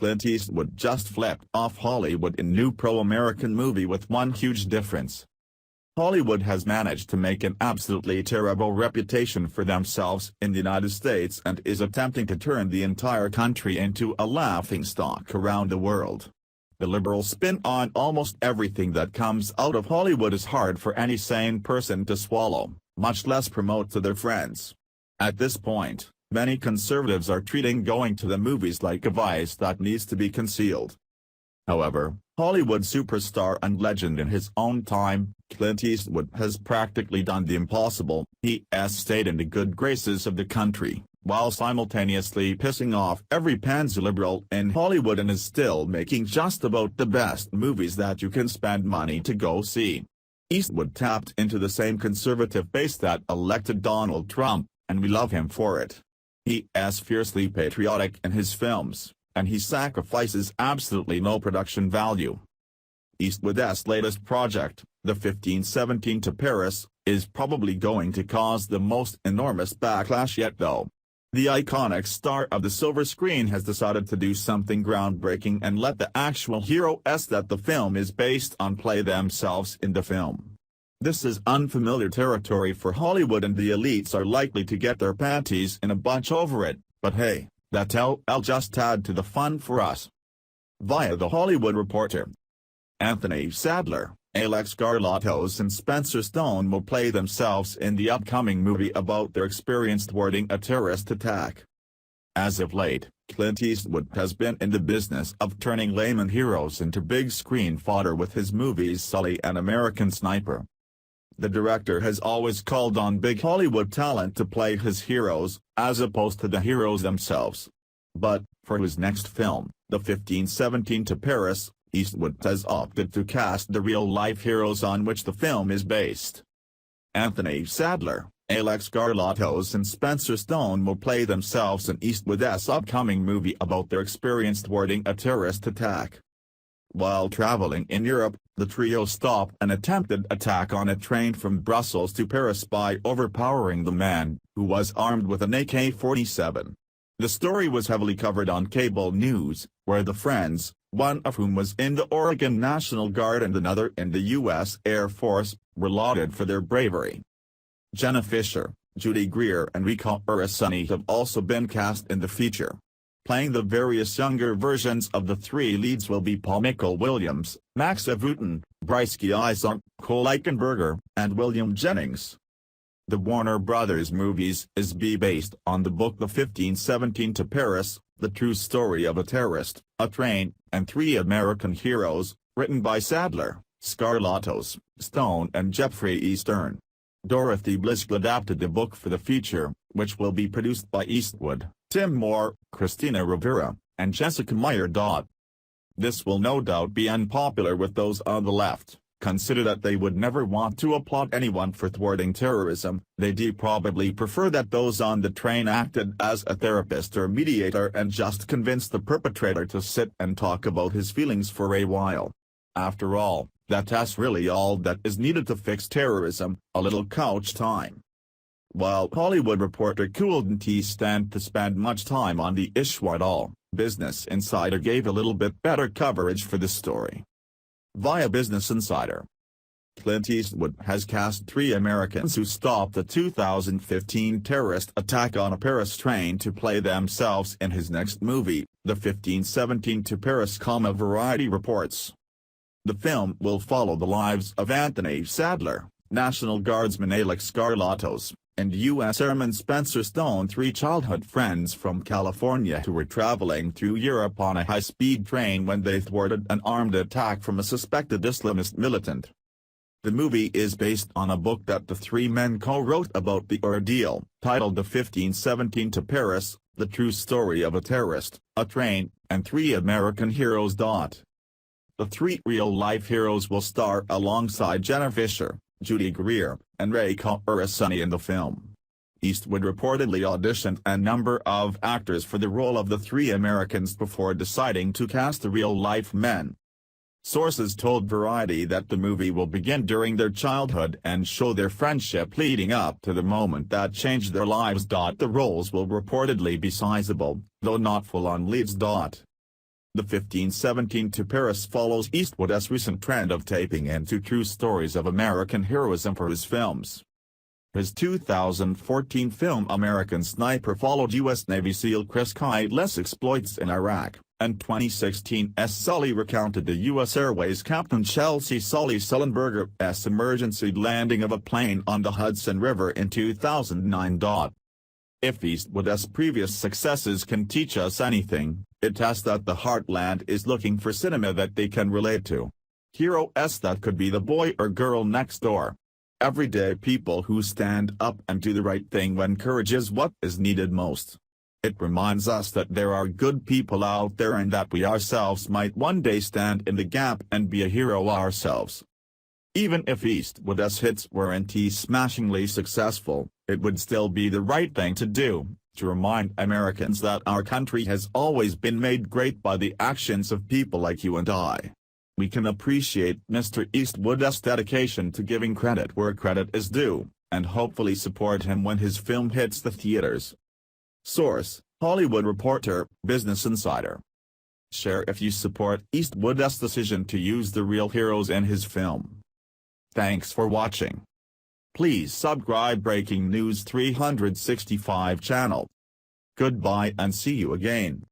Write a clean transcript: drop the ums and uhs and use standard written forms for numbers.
Clint Eastwood just flipped off Hollywood in new pro-American movie with one huge difference. Hollywood has managed to make an absolutely terrible reputation for themselves in the United States and is attempting to turn the entire country into a laughingstock around the world. The liberal spin on almost everything that comes out of Hollywood is hard for any sane person to swallow, much less promote to their friends. At this point, many conservatives are treating going to the movies like a vice that needs to be concealed. However, Hollywood superstar and legend in his own time, Clint Eastwood has practically done the impossible. He has stayed in the good graces of the country, while simultaneously pissing off every pansy liberal in Hollywood, and is still making just about the best movies that you can spend money to go see. Eastwood tapped into the same conservative base that elected Donald Trump, and we love him for it. He is fiercely patriotic in his films, and he sacrifices absolutely no production value. Eastwood's latest project, the 1517 to Paris, is probably going to cause the most enormous backlash yet though. The iconic star of the silver screen has decided to do something groundbreaking and let the actual heroes that the film is based on play themselves in the film. This is unfamiliar territory for Hollywood, and the elites are likely to get their panties in a bunch over it, but hey, that'll just add to the fun for us. Via The Hollywood Reporter, Anthony Sadler, Alex Garlatos and Spencer Stone will play themselves in the upcoming movie about their experience thwarting a terrorist attack. As of late, Clint Eastwood has been in the business of turning layman heroes into big-screen fodder with his movies Sully and American Sniper. The director has always called on big Hollywood talent to play his heroes, as opposed to the heroes themselves. But, for his next film, the 1517 to Paris, Eastwood has opted to cast the real-life heroes on which the film is based. Anthony Sadler, Alex Garlatos and Spencer Stone will play themselves in Eastwood's upcoming movie about their experience thwarting a terrorist attack. While traveling in Europe, the trio stopped an attempted attack on a train from Brussels to Paris by overpowering the man, who was armed with an AK-47. The story was heavily covered on cable news, where the friends, one of whom was in the Oregon National Guard and another in the U.S. Air Force, were lauded for their bravery. Jenna Fisher, Judy Greer and Rika Urasuni have also been cast in the feature. Playing the various younger versions of the three leads will be Paul Michael-Williams, Max Avutin, Bryce Giazon, Cole Eichenberger, and William Jennings. The Warner Brothers movies is based on the book The 1517 to Paris, the true story of a terrorist, a train, and three American heroes, written by Sadler, Garlatos, Stone and Jeffrey E. Stern. Dorothy Blisk adapted the book for the feature, which will be produced by Eastwood, Tim Moore, Christina Rivera, and Jessica Meyer. This will no doubt be unpopular with those on the left. Consider that they would never want to applaud anyone for thwarting terrorism. They'd probably prefer that those on the train acted as a therapist or mediator and just convinced the perpetrator to sit and talk about his feelings for a while. After all, that's really all that is needed to fix terrorism, a little couch time. While Hollywood Reporter couldn't stand to spend much time on the issue at all, Business Insider gave a little bit better coverage for the story. Via Business Insider, Clint Eastwood has cast three Americans who stopped the 2015 terrorist attack on a Paris train to play themselves in his next movie, The 1517 to Paris, Variety reports. The film will follow the lives of Anthony Sadler, National Guardsman Alex Garlatos, and U.S. Airman Spencer Stone, three childhood friends from California who were traveling through Europe on a high-speed train when they thwarted an armed attack from a suspected Islamist militant. The movie is based on a book that the three men co-wrote about the ordeal, titled The 1517 to Paris, the true story of a terrorist, a train, and three American heroes. The three real-life heroes will star alongside Jenna Fisher, Judy Greer, and Rika Urasuni in the film. Eastwood reportedly auditioned a number of actors for the role of the three Americans before deciding to cast the real-life men. Sources told Variety that the movie will begin during their childhood and show their friendship leading up to the moment that changed their lives. The roles will reportedly be sizable, though not full-on leads. The 1517 to Paris follows Eastwood's recent trend of tapping into true stories of American heroism for his films. His 2014 film American Sniper followed U.S. Navy SEAL Chris Kyle's exploits in Iraq, and 2016's Sully recounted the U.S. Airways Captain Chelsea Sully Sullenberger's emergency landing of a plane on the Hudson River in 2009. If Eastwood's previous successes can teach us anything, it is that the heartland is looking for cinema that they can relate to. Heroes that could be the boy or girl next door. Everyday people who stand up and do the right thing when courage is what is needed most. It reminds us that there are good people out there and that we ourselves might one day stand in the gap and be a hero ourselves. Even if Eastwood's hits weren't smashingly successful, it would still be the right thing to do, to remind Americans that our country has always been made great by the actions of people like you and I. We can appreciate Mr. Eastwood's dedication to giving credit where credit is due, and hopefully support him when his film hits the theaters. Source: Hollywood Reporter, Business Insider. Share if you support Eastwood's decision to use the real heroes in his film. Thanks for watching. Please subscribe Breaking News 365 channel. Goodbye and see you again.